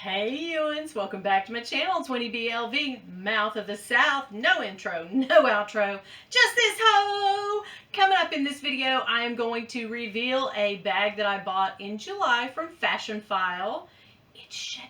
Hey Ewans, welcome back to my channel. It's Winnie BLV, Mouth of the South. No intro, no outro, just this hoe! Coming up in this video, I am going to reveal a bag that I bought in July from Fashionphile. It's Chanel.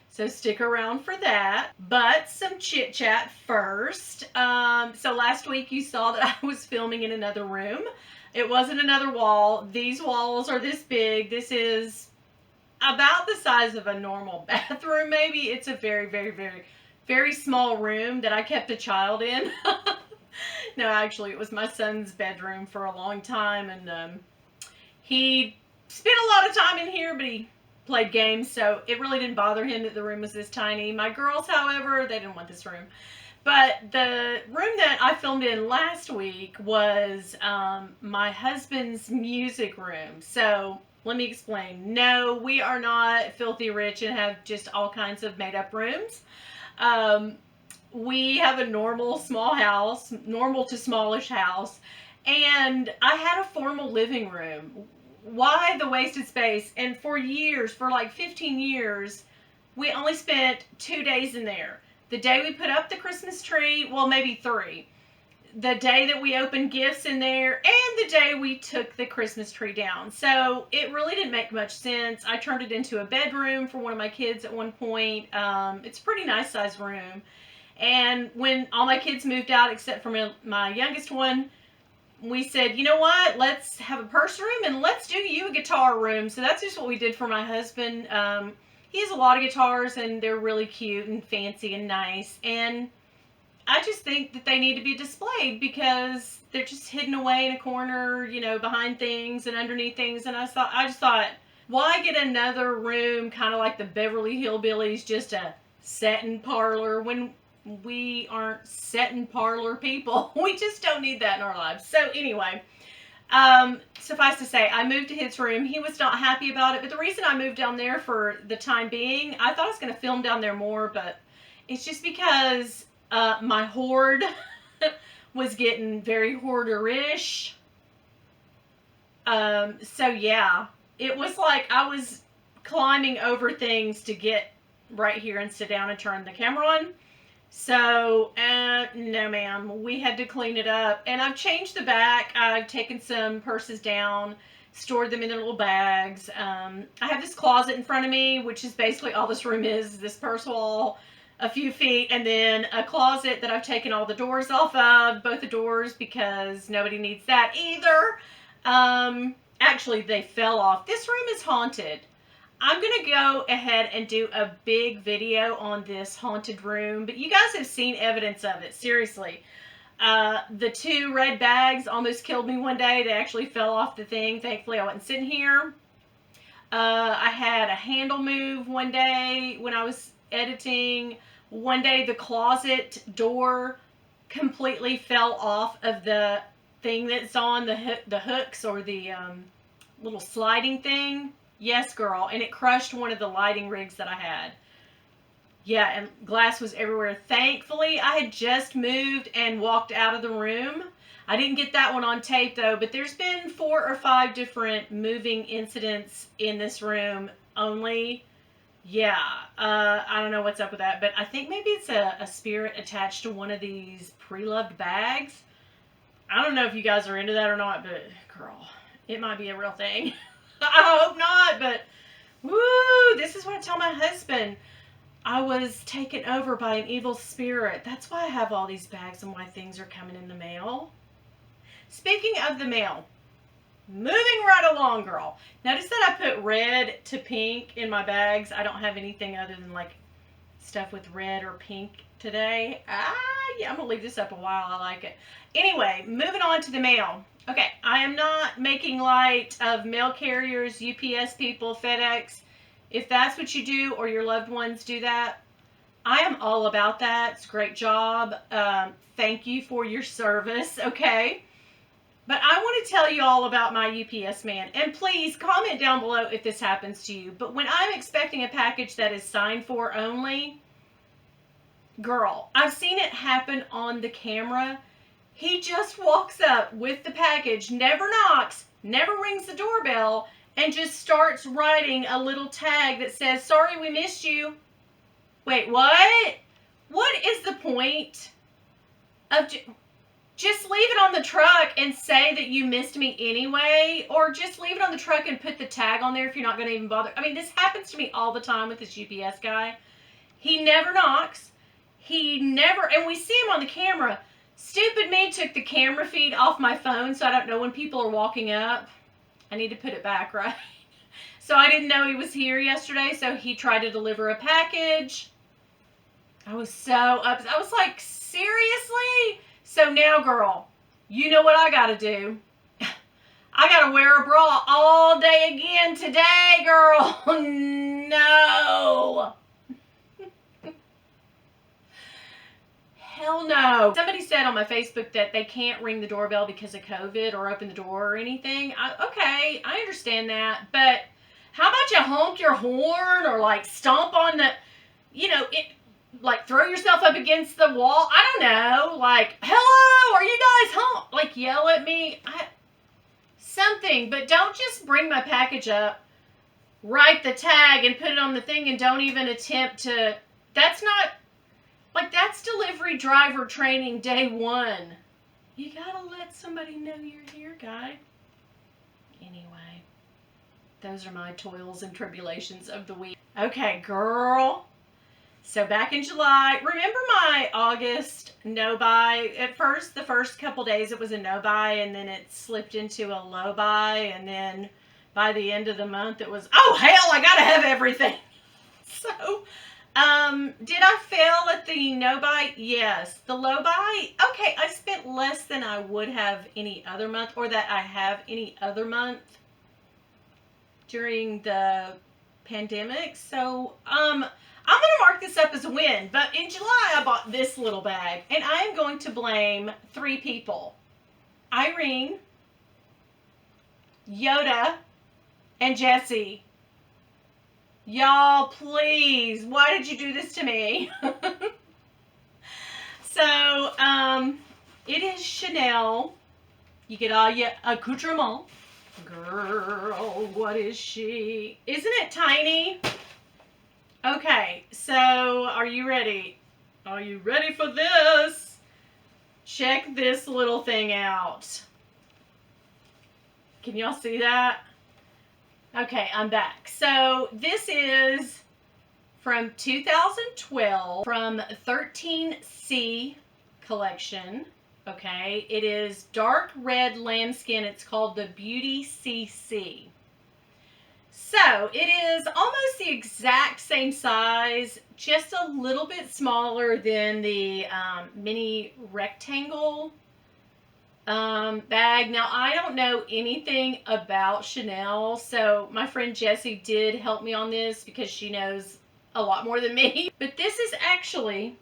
So stick around for that. But some chit chat first. So last week you saw that I was filming in another room. It wasn't another wall. These walls are this big. This is about the size of a normal bathroom, maybe. It's a very small room that I kept a child in. No, actually, it was my son's bedroom for a long time, and he spent a lot of time in here, but he played games, so it really didn't bother him that the room was this tiny. My girls, however, they didn't want this room. But the room that I filmed in last week was my husband's music room. So let me explain. No, we are not filthy rich and have just all kinds of made up rooms. We have a normal small house, normal to smallish house, and I had a formal living room. Why the wasted space? And for years, for like 15 years, we only spent 2 days in there. The day we put up the Christmas tree, well, maybe 3. The day that we opened gifts in there, and the day we took the Christmas tree down. So it really didn't make much sense. I turned it into a bedroom for one of my kids at one point. It's a pretty nice sized room. And when all my kids moved out, except for my youngest one, we said, you know what, let's have a purse room and let's do you a guitar room. So that's just what we did for my husband. He has a lot of guitars and they're really cute and fancy and nice. And I just think that they need to be displayed because they're just hidden away in a corner, you know, behind things and underneath things. And I just thought, why get another room kind of like the Beverly Hillbillies, just a satin parlor, when we aren't satin parlor people? We just don't need that in our lives. So anyway, suffice to say, I moved to his room. He was not happy about it, but the reason I moved down there for the time being, I thought I was going to film down there more, but it's just because my hoard was getting very hoarder-ish. So yeah, it was like I was climbing over things to get right here and sit down and turn the camera on. So, no ma'am, we had to clean it up. And I've changed the back. I've taken some purses down, stored them in their little bags. I have this closet in front of me, which is basically all this room is, this purse wall, a few feet, and then a closet that I've taken all the doors off of, both the doors, because nobody needs that either. Actually, they fell off. This room is haunted. I'm going to go ahead and do a big video on this haunted room, but you guys have seen evidence of it, seriously. The 2 red bags almost killed me one day. They actually fell off the thing. Thankfully, I wasn't sitting here. I had a handle move one day when I was editing. One day, the closet door completely fell off of the thing that's on the hooks, or the little sliding thing. Yes, girl. And it crushed one of the lighting rigs that I had. Yeah, and glass was everywhere. Thankfully, I had just moved and walked out of the room. I didn't get that one on tape, though, but there's been 4 or 5 different moving incidents in this room only. Yeah, I don't know what's up with that, but I think maybe it's a spirit attached to one of these pre-loved bags. I don't know if you guys are into that or not, but girl, it might be a real thing. I hope not, but woo, this is what I tell my husband. I was taken over by an evil spirit. That's why I have all these bags and why things are coming in the mail. Speaking of the mail, moving right along, girl. Notice that I put red to pink in my bags. I don't have anything other than like stuff with red or pink today. Yeah, I'm going to leave this up a while. I like it. Anyway, moving on to the mail. Okay, I am not making light of mail carriers, UPS people, FedEx. If that's what you do or your loved ones do that, I am all about that. It's a great job. Thank you for your service, okay? But I want to tell you all about my UPS man. And please comment down below if this happens to you. But when I'm expecting a package that is signed for only, girl, I've seen it happen on the camera. He just walks up with the package, never knocks, never rings the doorbell, and just starts writing a little tag that says, "Sorry we missed you." Wait, what? What is the point of just leave it on the truck and say that you missed me anyway, or just leave it on the truck and put the tag on there if you're not going to even bother. I mean, this happens to me all the time with this UPS guy. He never knocks. He never, and we see him on the camera. Stupid me took the camera feed off my phone, so I don't know when people are walking up. I need to put it back, right? So I didn't know he was here yesterday, so he tried to deliver a package. I was so upset. I was like, seriously? So now, girl, you know what I gotta do. I gotta wear a bra all day again today, girl. No. Hell no. Somebody said on my Facebook that they can't ring the doorbell because of COVID or open the door or anything. Okay, I understand that. But how about you honk your horn or like stomp on the, like throw yourself up against the wall? I don't know. Like, hello, are you guys home? Like yell at me. Something. But don't just bring my package up, write the tag and put it on the thing and don't even attempt to. That's not. Like, that's delivery driver training day 1. You gotta let somebody know you're here, guy. Anyway, those are my toils and tribulations of the week. Okay, girl. So back in July, remember my August no-buy? At first, the first couple days it was a no-buy, and then it slipped into a low-buy, and then by the end of the month it was, oh, hell, I gotta have everything. So... did I fail at the no-buy? Yes. The low-buy? Okay, I spent less than I would have any other month, or that I have any other month during the pandemic. So, I'm going to mark this up as a win. But in July, I bought this little bag, and I am going to blame 3 people. Irene, Yoda, and Jessie. Y'all, please, why did you do this to me? So, it is Chanel. You get all your accoutrement. Girl, what is she? Isn't it tiny? Okay, so are you ready? Are you ready for this? Check this little thing out. Can y'all see that? Okay, I'm back. So this is from 2012 from 13C collection. Okay, it is dark red lambskin. It's called the Beauty CC. So it is almost the exact same size, just a little bit smaller than the mini rectangle bag. Now, I don't know anything about Chanel, so my friend Jessie did help me on this because she knows a lot more than me. But this is actually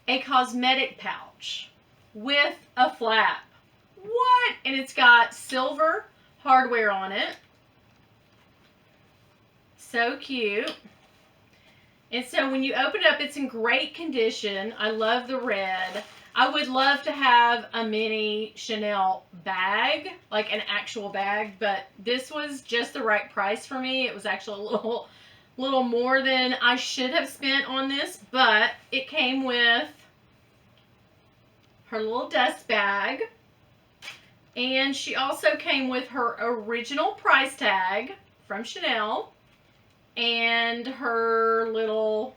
a cosmetic pouch with a flap. What? And it's got silver hardware on it. So cute. And so when you open it up, it's in great condition. I love the red. I would love to have a mini Chanel bag, like an actual bag, but this was just the right price for me. It was actually a little more than I should have spent on this, but it came with her little dust bag, and she also came with her original price tag from Chanel and her little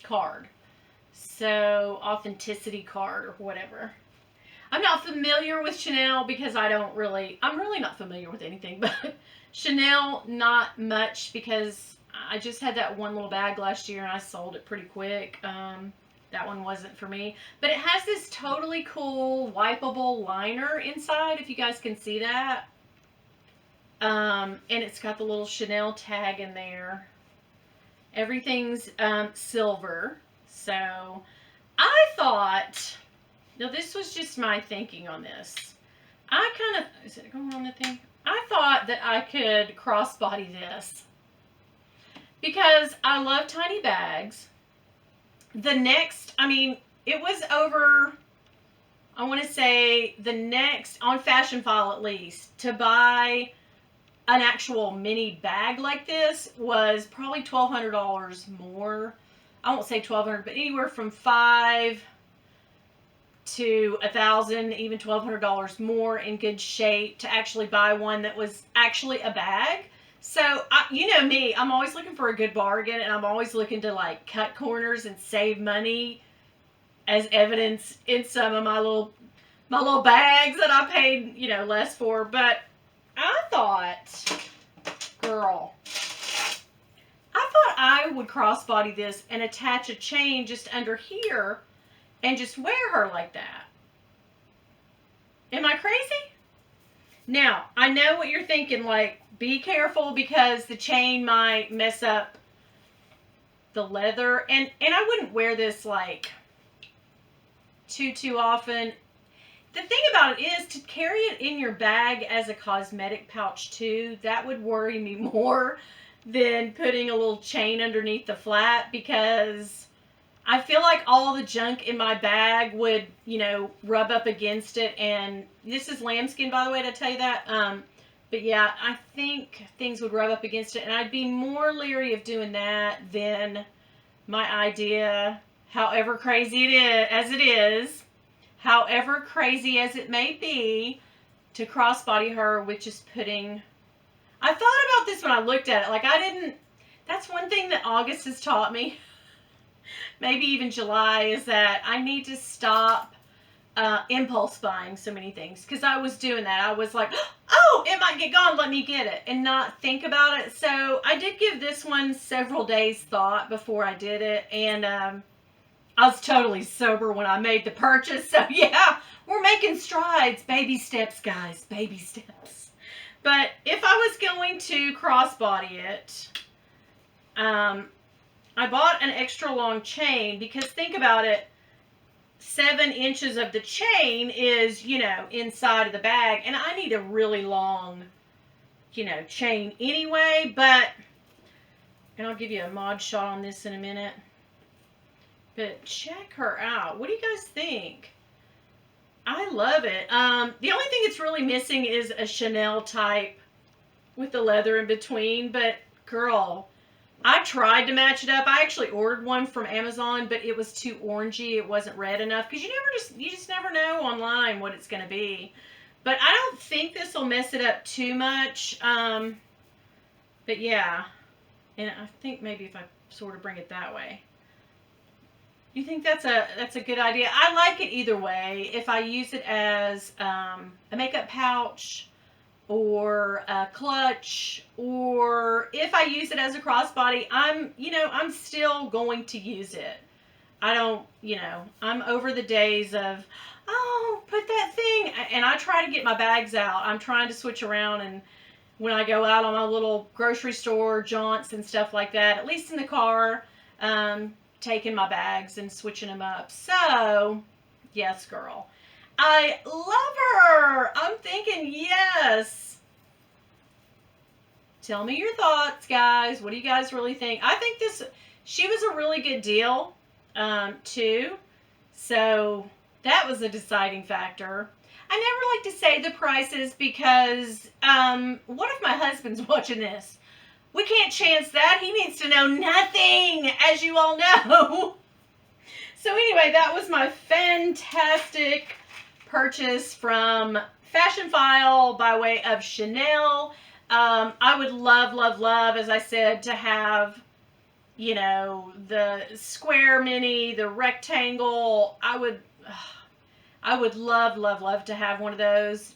card. So, authenticity card or whatever. I'm not familiar with Chanel because I'm really not familiar with anything, but Chanel, not much, because I just had that one little bag last year and I sold it pretty quick. That one wasn't for me. But it has this totally cool wipeable liner inside, if you guys can see that. And it's got the little Chanel tag in there. Everything's silver. So, I thought, now this was just my thinking on this. Is it going on the thing? I thought that I could crossbody this because I love tiny bags. It was over, I want to say, on Fashionphile at least, to buy an actual mini bag like this was probably $1,200 more. I won't say 1,200, but anywhere from $500 to $1,000, even $1,200 more in good shape to actually buy one that was actually a bag. So, you know me, I'm always looking for a good bargain, and I'm always looking to like cut corners and save money, as evidence in some of my little bags that I paid, less for. But I thought, girl, I thought I would crossbody this and attach a chain just under here and just wear her like that. Am I crazy? Now, I know what you're thinking, like, be careful because the chain might mess up the leather. And I wouldn't wear this, like, too often. The thing about it is to carry it in your bag as a cosmetic pouch, too, that would worry me more than putting a little chain underneath the flap, because I feel like all the junk in my bag would, rub up against it. And this is lambskin, by the way, did I tell you that? But yeah, I think things would rub up against it, and I'd be more leery of doing that than my idea, however crazy however crazy as it may be, to crossbody her with just putting... I thought about this when I looked at it. Like, that's one thing that August has taught me, maybe even July, is that I need to stop impulse buying so many things. Because I was doing that. I was like, oh, it might get gone, let me get it, and not think about it. So I did give this one several days thought before I did it, and I was totally sober when I made the purchase. So yeah, we're making strides. Baby steps, guys, baby steps. But if I was going to crossbody it, I bought an extra long chain, because think about it, 7 inches of the chain is, inside of the bag, and I need a really long, chain anyway. But, and I'll give you a mod shot on this in a minute, but check her out. What do you guys think? I love it. The only thing it's really missing is a Chanel type with the leather in between, but girl, I tried to match it up. I actually ordered one from Amazon, but it was too orangey. It wasn't red enough, because you just never know online what it's going to be. But I don't think this will mess it up too much. But yeah, and I think maybe if I sort of bring it that way. You think that's a good idea? I like it either way. If I use it as a makeup pouch, or a clutch, or if I use it as a crossbody, I'm still going to use it. I don't, I'm over the days of, oh, put that thing, and I try to get my bags out. I'm trying to switch around, and when I go out on my little grocery store jaunts and stuff like that, at least in the car, taking my bags and switching them up. So, yes, girl. I love her. I'm thinking yes. Tell me your thoughts, guys. What do you guys really think? I think she was a really good deal, too. So that was a deciding factor. I never like to say the prices because, what if my husband's watching this? We can't chance that. He needs to know nothing, as you all know. So anyway, that was my fantastic purchase from Fashionphile by way of Chanel. I would love, as I said, to have, the square mini, the rectangle. I would love to have one of those.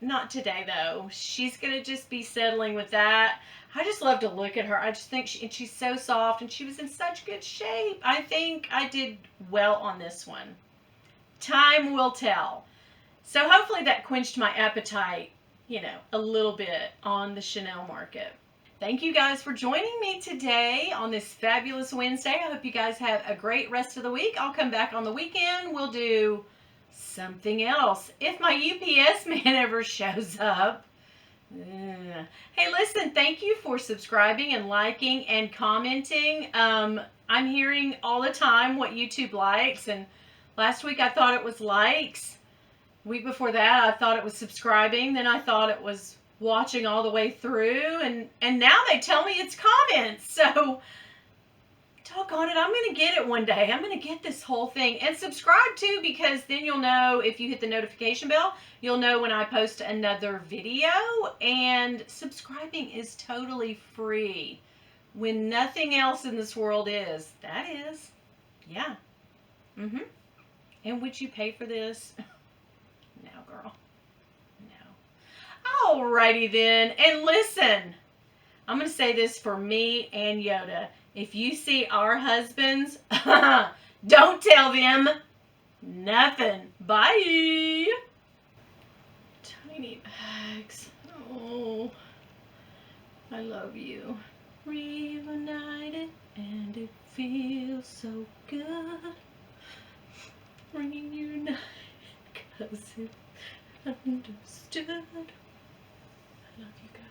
Not today, though. She's going to just be settling with that. I just love to look at her. I just think she's so soft, and she was in such good shape. I think I did well on this one. Time will tell. So hopefully that quenched my appetite, a little bit on the Chanel market. Thank you guys for joining me today on this fabulous Wednesday. I hope you guys have a great rest of the week. I'll come back on the weekend. We'll do something else if my UPS man ever shows up. Hey, listen, thank you for subscribing and liking and commenting. I'm hearing all the time what YouTube likes, and last week I thought it was likes. Week before that I thought it was subscribing. Then I thought it was watching all the way through, and now they tell me it's comments. So doggone it, I'm going to get it one day. I'm going to get this whole thing. And subscribe too, because then you'll know, if you hit the notification bell, you'll know when I post another video. And subscribing is totally free. When nothing else in this world is. That is. Yeah. And would you pay for this? No, girl. No. Alrighty then. And listen, I'm going to say this for me and Yoda. If you see our husbands, don't tell them nothing. Bye. Tiny bags. Oh, I love you. Reunited, and it feels so good. Reunited, 'cause it's understood. I love you guys.